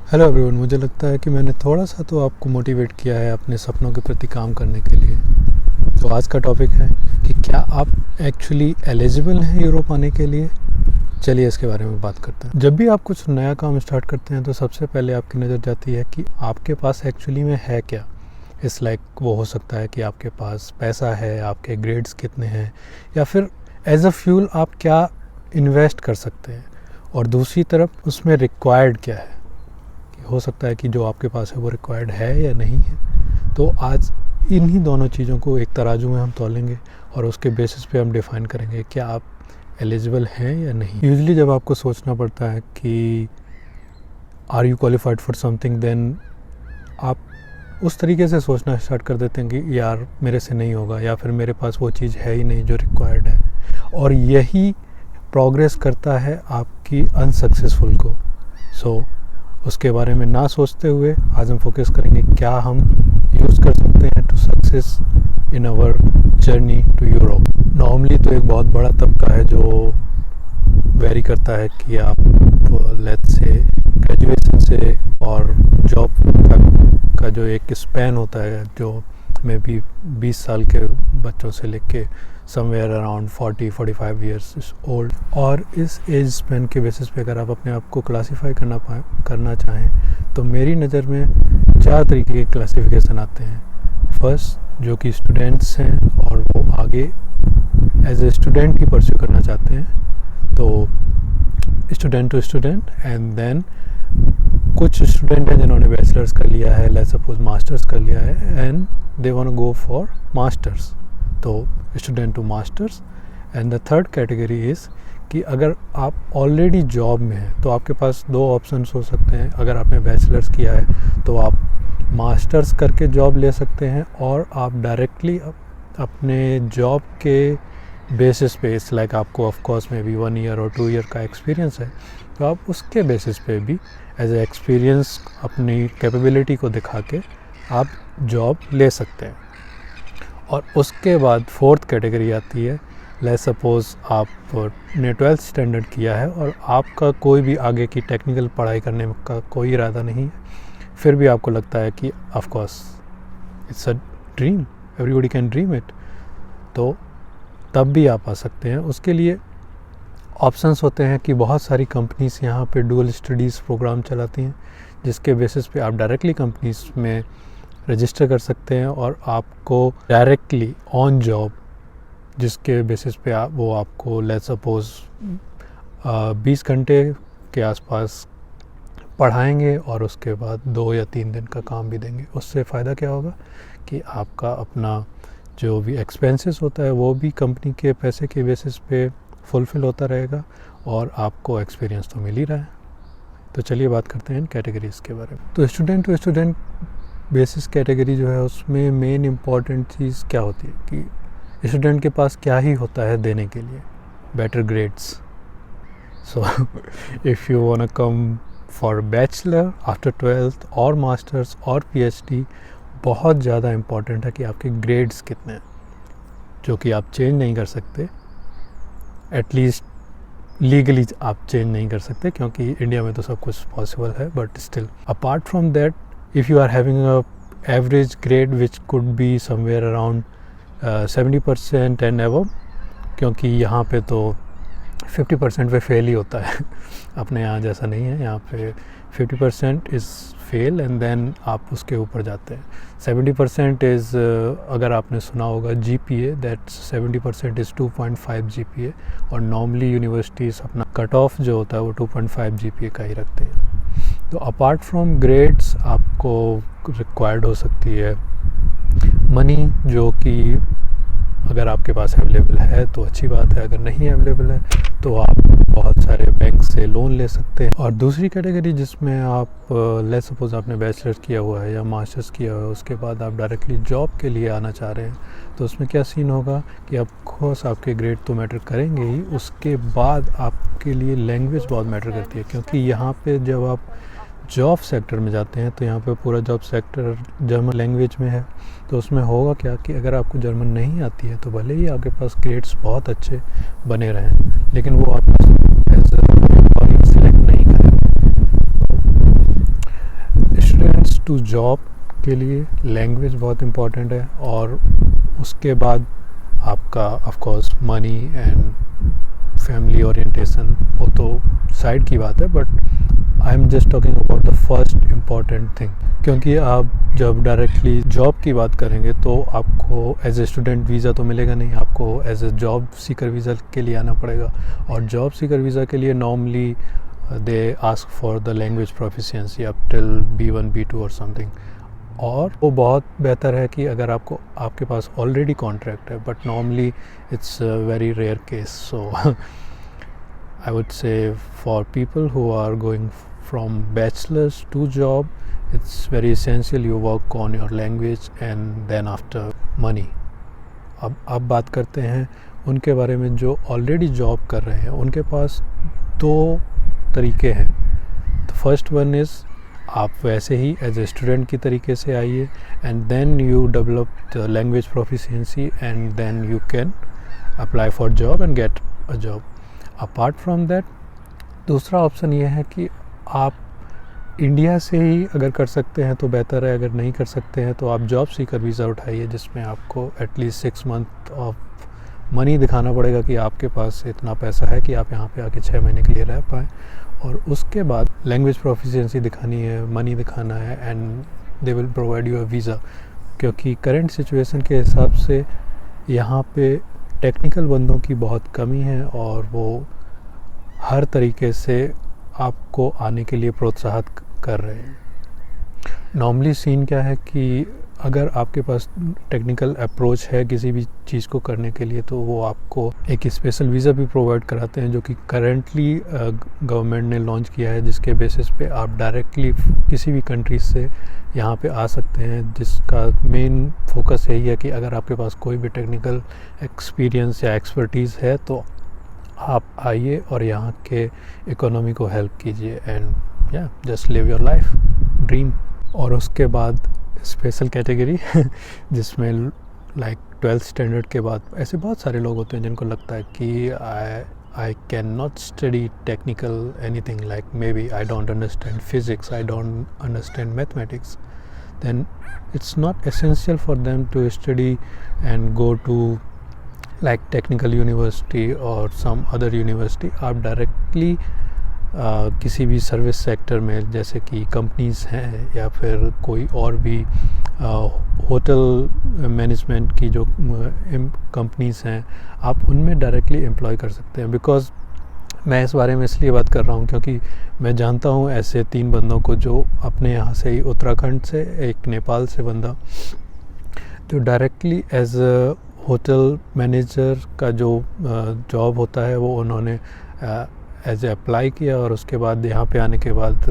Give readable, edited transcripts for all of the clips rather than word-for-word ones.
Hello everyone, मुझे लगता है कि मैंने थोड़ा सा तो आपको मोटिवेट किया है अपने सपनों के प्रति काम करने के लिए। तो आज का टॉपिक है कि क्या आप एक्चुअली एलिजिबल हैं यूरोप आने के लिए। चलिए इसके बारे में बात करते हैं। जब भी आप कुछ नया काम स्टार्ट करते हैं तो सबसे पहले आपकी नज़र जाती है कि आपके पास एक्चुअली में है क्या। इस लाइक वो हो सकता है कि आपके पास पैसा है, आपके ग्रेड्स कितने हैं, या फिर एज अ फ्यूल आप क्या इन्वेस्ट कर सकते हैं, और दूसरी तरफ उसमें रिक्वायर्ड क्या है। हो सकता है कि जो आपके पास है वो रिक्वायर्ड है या नहीं है। तो आज इन्हीं दोनों चीज़ों को एक तराजू में हम तोलेंगे और उसके बेसिस पे हम डिफ़ाइन करेंगे क्या आप एलिजिबल हैं या नहीं। यूजुअली जब आपको सोचना पड़ता है कि are you qualified for something, then आप उस तरीके से सोचना स्टार्ट कर देते हैं कि यार मेरे से नहीं होगा, या फिर मेरे पास वो चीज़ है ही नहीं जो रिक्वायर्ड है। और यही प्रोग्रेस करता है आपकी अनसक्सेसफुल को। उसके बारे में ना सोचते हुए आज हम फोकस करेंगे क्या हम यूज़ कर सकते हैं to success in our journey to Europe. Normally तो एक बहुत बड़ा तबका है जो वेरी करता है कि आप लेट्स से ग्रेजुएशन से और जॉब तक का जो एक स्पैन होता है, जो मे बी 20 साल के बच्चों से लेके समवेयर अराउंड 40-45 ईयर्स ओल्ड। और इस एज स्पैन के बेसिस पे अगर आप अपने आप को क्लासीफाई करना चाहें तो मेरी नज़र में 4 तरीके के क्लासिफिकेशन आते हैं। फर्स्ट, जो कि स्टूडेंट्स हैं और वो आगे एज ए स्टूडेंट ही परस्यू करना चाहते हैं, तो student to student. And then कुछ स्टूडेंट हैं जिन्होंने बैचलर्स कर लिया है, लेट्स सपोज मास्टर्स कर लिया है, and they want to go for masters, तो student to masters. And the third category is कि अगर आप ऑलरेडी जॉब में हैं तो आपके पास 2 ऑप्शंस हो सकते हैं। अगर आपने बैचलर्स किया है तो आप मास्टर्स करके जॉब ले सकते हैं, और आप डायरेक्टली अपने जॉब के बेसिस पे, इस लाइक आपको ऑफ कोर्स में भी 1 ईयर और 2 ईयर का एक्सपीरियंस है, तो आप उसके बेसिस पे भी एज ए एक्सपीरियंस अपनी कैपेबिलिटी को दिखा के आप जॉब ले सकते हैं। और उसके बाद 4th कैटेगरी आती है, लेट्स सपोज आपने 12th स्टैंडर्ड किया है और आपका कोई भी आगे की टेक्निकल पढ़ाई करने का कोई इरादा नहीं है, फिर भी आपको लगता है कि of course it's a dream, everybody can dream it, तो तब भी आप आ सकते हैं। उसके लिए ऑप्शंस होते हैं कि बहुत सारी कंपनीज़ यहाँ पे डुअल स्टडीज़ प्रोग्राम चलाती हैं, जिसके बेसिस पे आप डायरेक्टली कंपनीज़ में रजिस्टर कर सकते हैं और आपको डायरेक्टली ऑन जॉब, जिसके बेसिस पे वो आपको लेट्स सपोज 20 घंटे के आसपास पढ़ाएंगे और उसके बाद 2 या 3 दिन का काम भी देंगे। उससे फ़ायदा क्या होगा कि आपका अपना जो भी एक्सपेंसेस होता है वो भी कंपनी के पैसे के बेसिस पे फुलफ़िल होता रहेगा, और आपको एक्सपीरियंस तो मिल ही रहा है। तो चलिए बात करते हैं इन कैटेगरीज़ के बारे में। तो student to student basis category जो है उसमें मेन इम्पॉर्टेंट चीज़ क्या होती है कि स्टूडेंट के पास क्या ही होता है देने के लिए, better grades. So if you want to come for bachelor after 12th और मास्टर्स और पीएचडी, बहुत ज़्यादा इम्पॉर्टेंट है कि आपके ग्रेड्स कितने हैं, जो कि आप चेंज नहीं कर सकते, एटलीस्ट लीगली आप चेंज नहीं कर सकते, क्योंकि इंडिया में तो सब कुछ पॉसिबल है, but still apart from that, if you are having a average grade which could be somewhere around 70% and above, क्योंकि यहाँ पे तो 50% पे फेल ही होता है अपने यहाँ जैसा नहीं है, यहाँ पे 50% इज़ फेल एंड देन आप उसके ऊपर जाते हैं। 70% इज़, अगर आपने सुना होगा GPA, दैट 70% इज़ 2.5 GPA, और नॉर्मली यूनिवर्सिटीज़ अपना कट ऑफ जो होता है वो 2.5 GPA का ही रखते हैं। तो अपार्ट फ्रॉम ग्रेड्स आपको रिक्वायर्ड हो सकती है मनी, जो कि अगर आपके पास अवेलेबल है तो अच्छी बात है, अगर नहीं अवेलेबल है तो आप बहुत सारे बैंक से लोन ले सकते हैं। और दूसरी कैटेगरी जिसमें आप लेट्स सपोज आपने बैचलर्स किया हुआ है या मास्टर्स किया हुआ है, उसके बाद आप डायरेक्टली जॉब के लिए आना चाह रहे हैं, तो उसमें क्या सीन होगा कि ऑफकोर्स आपके ग्रेड तो मैटर करेंगे ही, उसके बाद आपके लिए लैंग्वेज बहुत मैटर करती है, क्योंकि यहाँ पे जब आप जॉब सेक्टर में जाते हैं तो यहाँ पे पूरा जॉब सेक्टर जर्मन लैंग्वेज में है। तो उसमें होगा क्या कि अगर आपको जर्मन नहीं आती है तो भले ही आपके पास ग्रेड्स बहुत अच्छे बने रहें, लेकिन वो आपको एज एम्प्लॉय सिलेक्ट नहीं करें। टू जॉब के लिए लैंग्वेज बहुत इम्पॉर्टेंट है, और उसके बाद आपका of course money and family orientation, वो तो साइड की बात है, but I am just talking about the first important thing. क्योंकि आप जब डायरेक्टली जॉब की बात करेंगे तो आपको एज ए स्टूडेंट वीज़ा तो मिलेगा नहीं, आपको as a job seeker visa के लिए आना पड़ेगा, और जॉब सीकर वीज़ा के लिए normally they ask for the language proficiency up till B1 B2 और समथिंग। और वो बहुत बेहतर है कि अगर आपके पास ऑलरेडी कॉन्ट्रैक्ट है, but normally it's very rare case. So I would say for people who are going from bachelor's to job, it's very essential you work on your language and then after money. अब बात करते हैं उनके बारे में जो already job कर रहे हैं। उनके पास दो तरीके हैं। तो फर्स्ट वन इज़ आप वैसे ही एज ए स्टूडेंट की तरीके से आइए, and then you develop the language proficiency and then you can apply for job and get a job. Apart from that दूसरा ऑप्शन ये है कि आप इंडिया से ही अगर कर सकते हैं तो बेहतर है, अगर नहीं कर सकते हैं तो आप जॉब सीकर वीज़ा उठाइए, जिसमें आपको एटलीस्ट 6 मंथ ऑफ मनी दिखाना पड़ेगा कि आपके पास इतना पैसा है कि आप यहाँ पे आके 6 महीने के लिए रह पाएँ, और उसके बाद लैंग्वेज प्रोफिशिएंसी दिखानी है, मनी दिखाना है, and they will provide you a visa. क्योंकि करंट सिचुएशन के हिसाब से यहाँ पे टेक्निकल बंदों की बहुत कमी है, और वो हर तरीके से आपको आने के लिए प्रोत्साहित कर रहे हैं। नॉर्मली सीन क्या है कि अगर आपके पास टेक्निकल अप्रोच है किसी भी चीज़ को करने के लिए, तो वो आपको एक स्पेशल वीज़ा भी प्रोवाइड कराते हैं, जो कि करेंटली गवर्नमेंट ने लॉन्च किया है, जिसके बेसिस पे आप डायरेक्टली किसी भी कंट्री से यहाँ पे आ सकते हैं, जिसका मेन फोकस यही है कि अगर आपके पास कोई भी टेक्निकल एक्सपीरियंस या एक्सपर्टीज़ है तो आप आइए और यहाँ के इकोनॉमी को हेल्प कीजिए, एंड या just live your life dream. और उसके बाद स्पेशल कैटेगरी जिसमें लाइक 12th स्टैंडर्ड के बाद ऐसे बहुत सारे लोग होते हैं जिनको लगता है कि I cannot study technical anything, like maybe I don't understand physics, I don't understand mathematics, then it's not essential for them to study and go to like technical university or some other university. आप directly किसी भी service sector में, जैसे कि companies हैं या फिर कोई और भी होटल मैनेजमेंट की जो कंपनीज़ हैं, आप उनमें डायरेक्टली एम्प्लॉय कर सकते हैं। बिकॉज़ मैं इस बारे में इसलिए बात कर रहा हूँ क्योंकि मैं जानता हूँ ऐसे 3 बंदों को जो अपने यहाँ से ही, उत्तराखंड से, एक नेपाल से बंदा, जो directly as a hotel manager का जो जॉब होता है वो उन्होंने एज ए अप्लाई किया, और उसके बाद यहाँ पे आने के बाद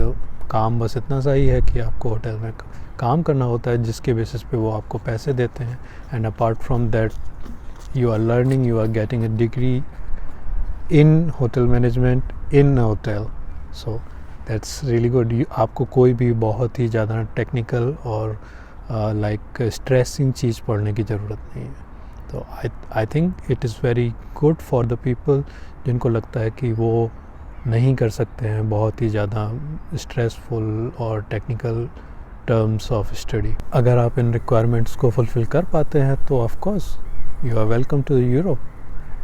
काम बस इतना सा ही है कि आपको होटल में काम करना होता है, जिसके बेसिस पे वो आपको पैसे देते हैं, and apart from that you are learning, you are getting a degree in hotel management in a hotel. So that's really good. आपको कोई भी बहुत ही ज़्यादा टेक्निकल और लाइक स्ट्रेसिंग चीज़ पढ़ने की ज़रूरत नहीं है। तो I think it is very good for the people जिनको लगता है कि वो नहीं कर सकते हैं बहुत ही ज़्यादा स्ट्रेसफुल और टेक्निकल टर्म्स ऑफ स्टडी। अगर आप इन रिक्वायरमेंट्स को फुलफ़िल कर पाते हैं तो of course you are welcome to Europe,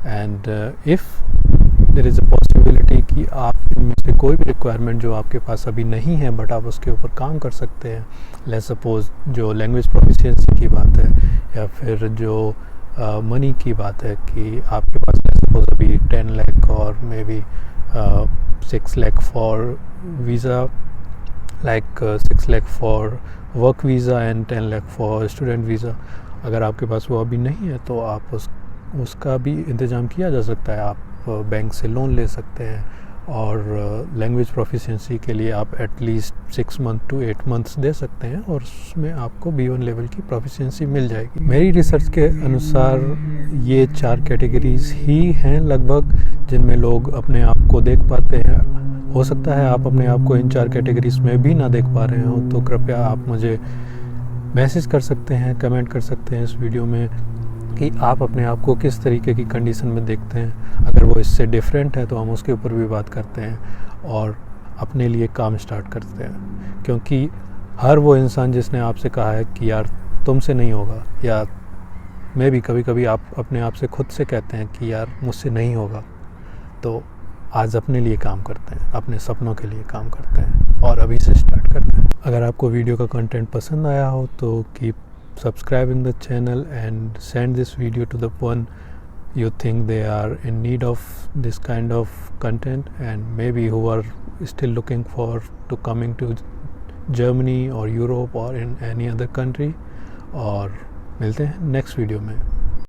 and if there is a possibility कि आप इनमें से कोई भी रिक्वायरमेंट जो आपके पास अभी नहीं है बट आप उसके ऊपर काम कर सकते हैं, लेट्स सपोज जो लैंग्वेज प्रोफिशिएंसी की बात है, या फिर जो मनी की बात है कि आपके पास सपोज अभी 10 लाख और may be 6 lakh for visa, like 6 lakh for work visa and 10 lakh for student visa. अगर आपके पास वो अभी नहीं है तो आप उसका भी इंतज़ाम किया जा सकता है। आप बैंक से लोन ले सकते हैं, और लैंग्वेज प्रोफिशिएंसी के लिए आप एटलीस्ट 6 मंथ टू 8 मंथ्स दे सकते हैं, और उसमें आपको B1 लेवल की प्रोफिशिएंसी मिल जाएगी। मेरी रिसर्च के अनुसार ये 4 कैटेगरीज ही हैं लगभग जिनमें लोग अपने आप को देख पाते हैं। हो सकता है आप अपने आप को इन 4 कैटेगरीज में भी ना देख पा रहे हो, तो कृपया आप मुझे मैसेज कर सकते हैं, कमेंट कर सकते हैं इस वीडियो में कि आप अपने आप को किस तरीके की कंडीशन में देखते हैं। अगर वो इससे डिफरेंट है तो हम उसके ऊपर भी बात करते हैं और अपने लिए काम स्टार्ट करते हैं। क्योंकि हर वो इंसान जिसने आपसे कहा है कि यार तुमसे नहीं होगा, या मैं भी कभी कभी आप अपने आप से खुद से कहते हैं कि यार मुझसे नहीं होगा, तो आज अपने लिए काम करते हैं, अपने सपनों के लिए काम करते हैं और अभी से स्टार्ट करते हैं। अगर आपको वीडियो का कंटेंट पसंद आया हो तो keep subscribing the channel and send this video to the one you think they are in need of this kind of content, and maybe who are still looking for to coming to Germany or Europe or in any other country। और मिलते हैं next video में।